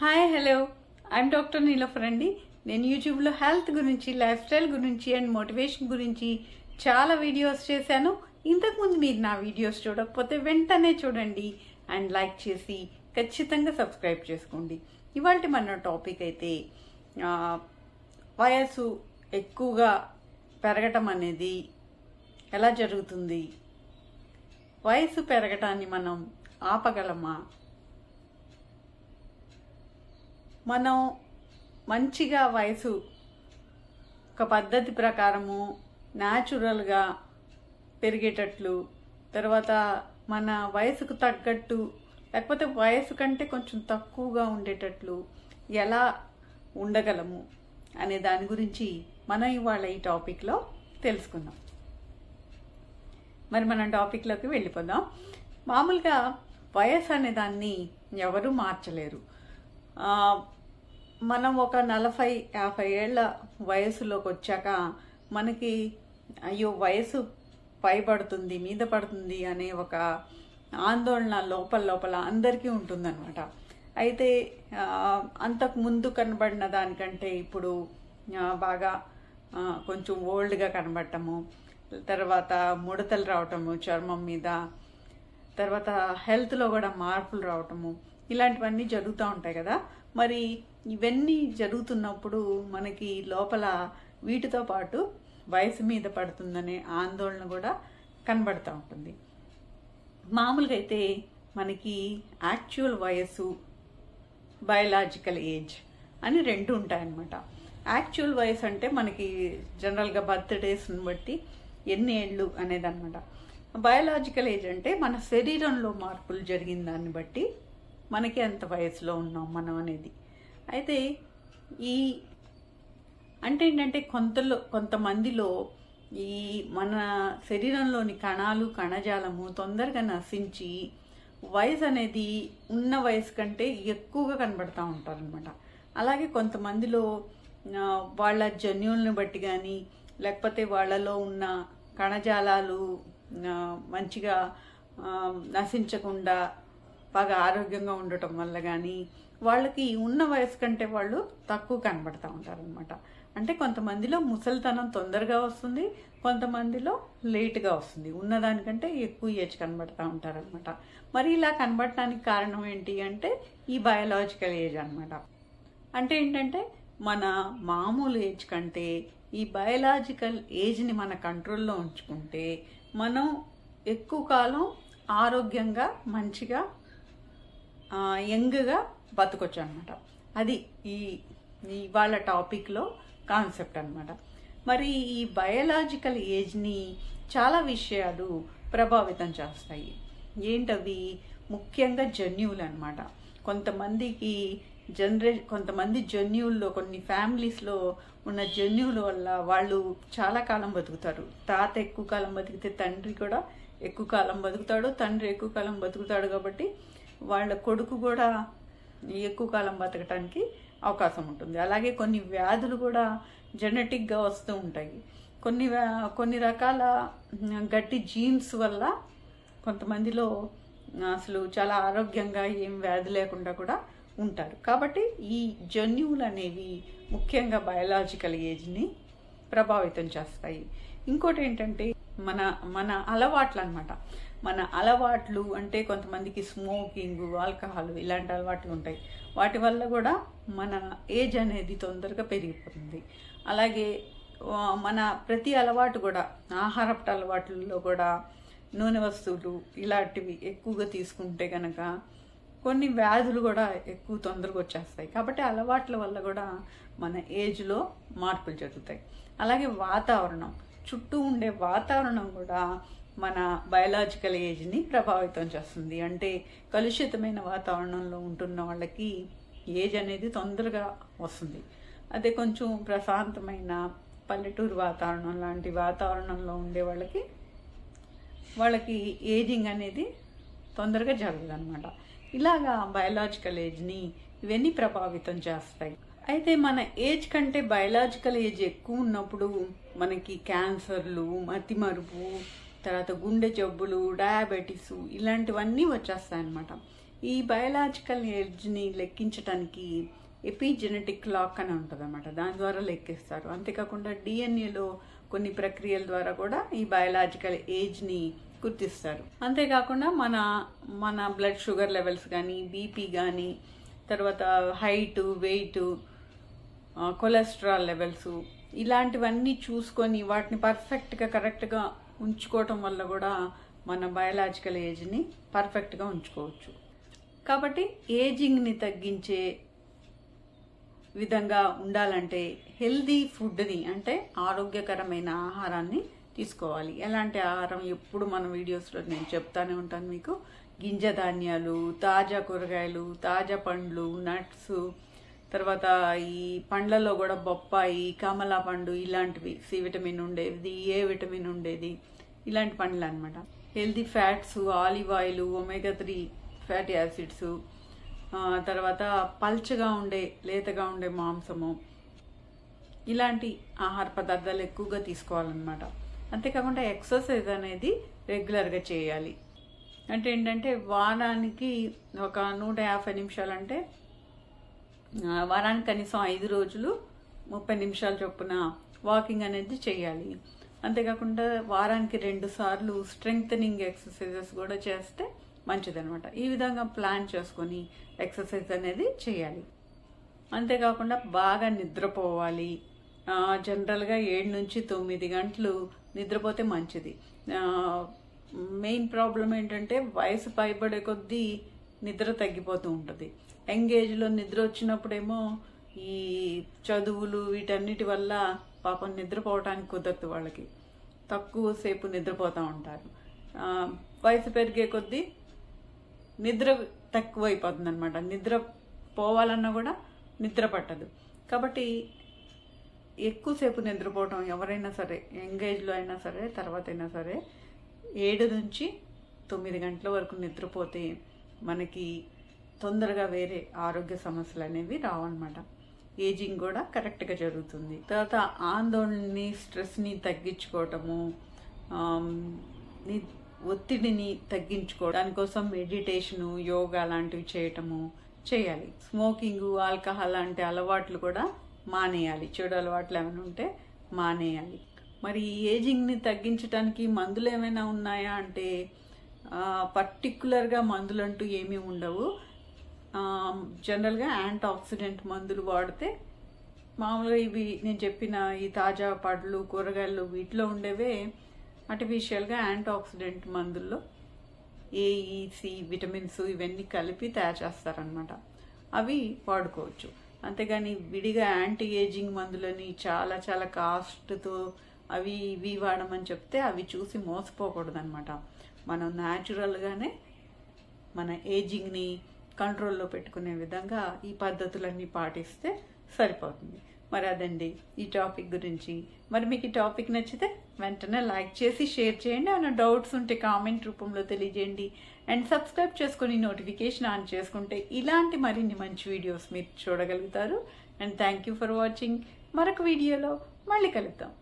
Hi hello I'm doctor Niloufer అండి. నేను యూట్యూబ్లో హెల్త్ గురించి, లైఫ్ స్టైల్ గురించి అండ్ మోటివేషన్ గురించి చాలా వీడియోస్ చేశాను. ఇంతకుముందు మీరు నా వీడియోస్ చూడకపోతే వెంటనే చూడండి అండ్ లైక్ చేసి ఖచ్చితంగా సబ్స్క్రైబ్ చేసుకోండి. ఇవాళ మన టాపిక్ అయితే వయసు ఎక్కువగా పెరగటం అనేది ఎలా జరుగుతుంది, వయసు పెరగటాన్ని మనం ఆపగలమా, మనం మంచిగా వయసు ఒక పద్ధతి ప్రకారము న్యాచురల్గా పెరిగేటట్లు, తర్వాత మన వయసుకు తగ్గట్టు లేకపోతే వయసు కంటే కొంచెం తక్కువగా ఉండేటట్లు ఎలా ఉండగలము అనే దాని గురించి మనం ఇవాళ ఈ టాపిక్లో తెలుసుకుందాం. మరి మనం టాపిక్లోకి వెళ్ళిపోదాం. మామూలుగా వయసు అనే దాన్ని ఎవరూ మార్చలేరు. మనం ఒక 40-50 ఏళ్ల వయసులోకి వచ్చాక మనకి అయ్యో వయసు పైబడుతుంది, మీద పడుతుంది అనే ఒక ఆందోళన లోపల అందరికీ ఉంటుందన్నమాట. అయితే అంతకు ముందు కనబడిన దానికంటే ఇప్పుడు బాగా కొంచెం ఓల్డ్గా కనబడటము, తర్వాత ముడతలు రావటము చర్మం మీద, తర్వాత హెల్త్లో కూడా మార్పులు రావటము, ఇలాంటివన్నీ జరుగుతూ ఉంటాయి కదా. మరి ఇవన్నీ జరుగుతున్నప్పుడు మనకి లోపల వీటితో పాటు వయసు మీద పడుతుందనే ఆందోళన కూడా కనబడుతూ ఉంటుంది. మామూలుగా అయితే మనకి యాక్చువల్ వయసు, బయలాజికల్ ఏజ్ అని రెండు ఉంటాయన్నమాట. యాక్చువల్ వయసు అంటే మనకి జనరల్గా బర్త్డేస్ని బట్టి ఎన్ని ఏళ్ళు అనేదన్నమాట. బయలాజికల్ ఏజ్ అంటే మన శరీరంలో మార్పులు జరిగిన దాన్ని బట్టి మనకి ఎంత వయసులో ఉన్నాం మనం అనేది. అయితే ఈ అంటే ఏంటంటే కొంతమందిలో ఈ మన శరీరంలోని కణాలు, కణజాలము తొందరగా నశించి వయసు అనేది ఉన్న వయసు కంటే ఎక్కువగా కనబడతా ఉంటారనమాట. అలాగే కొంతమందిలో వాళ్ళ జన్యువులను బట్టి కానీ లేకపోతే వాళ్ళలో ఉన్న కణజాలాలు మంచిగా నశించకుండా బాగా ఆరోగ్యంగా ఉండటం వల్ల కానీ వాళ్ళకి ఉన్న వయసు కంటే వాళ్ళు తక్కువ కనబడతా ఉంటారనమాట. అంటే కొంతమందిలో ముసలితనం తొందరగా వస్తుంది, కొంతమందిలో లేట్గా వస్తుంది, ఉన్నదానికంటే ఎక్కువ ఏజ్ కనబడతా ఉంటారనమాట. మరి ఇలా కనబడటానికి కారణం ఏంటి అంటే ఈ బయలాజికల్ ఏజ్ అనమాట. అంటే ఏంటంటే మన మామూలు ఏజ్ కంటే ఈ బయలాజికల్ ఏజ్ని మన కంట్రోల్లో ఉంచుకుంటే మనం ఎక్కువ కాలం ఆరోగ్యంగా మంచిగా యంగ్గా బతకొచ్చు అనమాట. అది ఈ వాళ్ళ టాపిక్లో కాన్సెప్ట్ అనమాట. మరి ఈ బయలాజికల్ ఏజ్ని చాలా విషయాలు ప్రభావితం చేస్తాయి. ఏంటవి? ముఖ్యంగా జన్యువులు అనమాట. కొంతమంది జన్యువుల్లో, కొన్ని ఫ్యామిలీస్లో ఉన్న జన్యువుల వల్ల వాళ్ళు చాలా కాలం బతుకుతారు. తాత ఎక్కువ కాలం బతికితే తండ్రి కూడా ఎక్కువ కాలం బతుకుతాడు, తండ్రి ఎక్కువ కాలం బతుకుతాడు. కాబట్టి వాళ్ళ కొడుకు కూడా ఎక్కువ కాలం బతకటానికి అవకాశం ఉంటుంది. అలాగే కొన్ని వ్యాధులు కూడా జెనెటిక్గా వస్తూ ఉంటాయి. కొన్ని రకాల గట్టి జీన్స్ వల్ల కొంతమందిలో అసలు చాలా ఆరోగ్యంగా ఏం వ్యాధి లేకుండా కూడా ఉంటారు. కాబట్టి ఈ జన్యువులు అనేవి ముఖ్యంగా బయలాజికల్ ఏజ్ని ప్రభావితం చేస్తాయి. ఇంకోటి ఏంటంటే మన అలవాట్లు అనమాట. మన అలవాట్లు అంటే కొంతమందికి స్మోకింగ్, ఆల్కహాల్ ఇలాంటి అలవాట్లు ఉంటాయి. వాటి వల్ల కూడా మన ఏజ్ అనేది తొందరగా పెరిగిపోతుంది. అలాగే మన ప్రతి అలవాటు కూడా, ఆహారపు అలవాట్లలో కూడా నూనె వస్తువులు ఇలాంటివి ఎక్కువగా తీసుకుంటే కనుక కొన్ని వ్యాధులు కూడా ఎక్కువ తొందరగా వచ్చేస్తాయి. కాబట్టి అలవాట్ల వల్ల కూడా మన ఏజ్లో మార్పులు జరుగుతాయి. అలాగే వాతావరణం, చుట్టూ ఉండే వాతావరణం కూడా మన బయలాజికల్ ఏజ్ని ప్రభావితం చేస్తుంది. అంటే కలుషితమైన వాతావరణంలో ఉంటున్న వాళ్ళకి ఏజ్ అనేది తొందరగా వస్తుంది. అదే కొంచెం ప్రశాంతమైన పల్లెటూరు వాతావరణం లాంటి వాతావరణంలో ఉండే వాళ్ళకి ఏజింగ్ అనేది తొందరగా జరగదు అనమాట. ఇలాగా బయలాజికల్ ఏజ్ని ఇవన్నీ ప్రభావితం చేస్తాయి. అయితే మన ఏజ్ కంటే బయలాజికల్ ఏజ్ ఎక్కువ ఉన్నప్పుడు మనకి క్యాన్సర్లు, మతిమరుపు, తర్వాత గుండె జబ్బులు, డయాబెటీసు ఇలాంటివన్నీ వచ్చేస్తాయి అన్నమాట. ఈ బయలాజికల్ ఏజ్ని లెక్కించడానికి ఎపిజెనెటిక్ క్లాక్ అని ఉంటుంది అన్నమాట. దాని ద్వారా లెక్కిస్తారు. అంతేకాకుండా డిఎన్ఏలో కొన్ని ప్రక్రియల ద్వారా కూడా ఈ బయలాజికల్ ఏజ్ని గుర్తిస్తారు. అంతేకాకుండా మన బ్లడ్ షుగర్ లెవెల్స్ కానీ, బీపీ కానీ, తర్వాత హైటు, వెయిట్, కొలెస్ట్రాల్ లెవెల్స్, ఇలాంటివన్నీ చూసుకొని వాటిని పర్ఫెక్ట్గా కరెక్ట్గా ఉంచుకోవటం వల్ల కూడా మన బయలాజికల్ ఏజ్ని పర్ఫెక్ట్గా ఉంచుకోవచ్చు. కాబట్టి ఏజింగ్ని తగ్గించే విధంగా ఉండాలంటే హెల్దీ ఫుడ్ని, అంటే ఆరోగ్యకరమైన ఆహారాన్ని తీసుకోవాలి. ఎలాంటి ఆహారం ఎప్పుడు మన వీడియోస్లో నేను చెప్తానే ఉంటాను మీకు. గింజ ధాన్యాలు, తాజా కూరగాయలు, తాజా పండ్లు, నట్స్, తర్వాత ఈ పండ్లలో కూడా బొప్పాయి, కమలా పండు, ఇలాంటివి సి విటమిన్ ఉండేది, ఏ విటమిన్ ఉండేది, ఇలాంటి పండ్లు అనమాట. Healthy fats, olive oil, omega 3 fatty acids, తర్వాత పల్చగా ఉండే, లేతగా ఉండే మాంసము, ఇలాంటి ఆహార పదార్థాలు ఎక్కువగా తీసుకోవాలన్నమాట. అంతేకాకుండా ఎక్సర్సైజ్ అనేది రెగ్యులర్గా చేయాలి. అంటే ఏంటంటే వారానికి ఒక 150 నిమిషాలు, అంటే వారానికి కనీసం 5 రోజులు 30 నిమిషాల చొప్పున వాకింగ్ అనేది చేయాలి. అంతేకాకుండా వారానికి 2 సార్లు స్ట్రెంగ్తనింగ్ ఎక్సర్సైజెస్ కూడా చేస్తే మంచిదనమాట. ఈ విధంగా ప్లాన్ చేసుకొని ఎక్సర్సైజ్ అనేది చేయాలి. అంతేకాకుండా బాగా నిద్రపోవాలి. జనరల్గా 7 నుంచి 9 గంటలు నిద్రపోతే మంచిది. మెయిన్ ప్రాబ్లం ఏంటంటే వయసు పైబడే కొద్దీ నిద్ర తగ్గిపోతూ ఉంటుంది. యంగ్ ఏజ్లో నిద్ర వచ్చినప్పుడేమో ఈ చదువులు వీటన్నిటి వల్ల పాపం నిద్రపోవటానికి కుదరదు వాళ్ళకి, తక్కువ సేపు నిద్రపోతూ ఉంటారు. వయసు పెరిగే కొద్దీ నిద్ర తక్కువైపోతుంది అనమాట. నిద్ర పోవాలన్నా కూడా నిద్ర పట్టదు. కాబట్టి ఎక్కువసేపు నిద్రపోవటం ఎవరైనా సరే, యంగ్ ఏజ్లో అయినా సరే, తర్వాత అయినా సరే 7 నుంచి 9 గంటల వరకు నిద్రపోతే మనకి తొందరగా వేరే ఆరోగ్య సమస్యలు అనేవి రావన్నమాట. ఏజింగ్ కూడా కరెక్ట్గా జరుగుతుంది. తర్వాత ఆందోళనని, స్ట్రెస్ని తగ్గించుకోవటము, ఒత్తిడిని తగ్గించుకోవడం, దానికోసం మెడిటేషను, యోగా లాంటివి చేయాలి. స్మోకింగ్, ఆల్కహాల్ లాంటి అలవాట్లు కూడా మానేయాలి. చెడు అలవాట్లు ఏమైనా ఉంటే మానేయాలి. మరి ఈ ఏజింగ్ని తగ్గించడానికి మందులు ఏమైనా ఉన్నాయా అంటే పర్టికులర్గా మందులు అంటూ ఏమీ ఉండవు. జనరల్గా యాంటీ ఆక్సిడెంట్ మందులు వాడితే, మామూలుగా ఇవి నేను చెప్పిన ఈ తాజా పండ్లు, కూరగాయలు, వీటిలో ఉండేవే ఆర్టిఫిషియల్గా యాంటీ ఆక్సిడెంట్ మందుల్లో ఏఈసి విటమిన్స్ ఇవన్నీ కలిపి తయారు చేస్తారనమాట. అవి వాడుకోవచ్చు. అంతేగాని విడిగా యాంటీ ఏజింగ్ మందులని చాలా చాలా కాస్ట్తో అవి ఇవి వాడమని చెప్తే అవి చూసి మోసపోకూడదు అనమాట. మనం న్యాచురల్గానే మన ఏజింగ్ని కంట్రోల్లో పెట్టుకునే విధంగా ఈ పద్ధతులన్నీ పాటిస్తే సరిపోతుంది. మరి అదండి ఈ టాపిక్ గురించి. మరి మీకు ఈ టాపిక్ నచ్చితే వెంటనే లైక్ చేసి షేర్ చేయండి. ఏమైనా డౌట్స్ ఉంటే కామెంట్ రూపంలో తెలియజేయండి. అండ్ సబ్స్క్రైబ్ చేసుకొని నోటిఫికేషన్ ఆన్ చేసుకుంటే ఇలాంటి మరిన్ని మంచి వీడియోస్ మీరు చూడగలుగుతారు. And thank you for watching. మరొక వీడియోలో మళ్ళీ కలుద్దాం.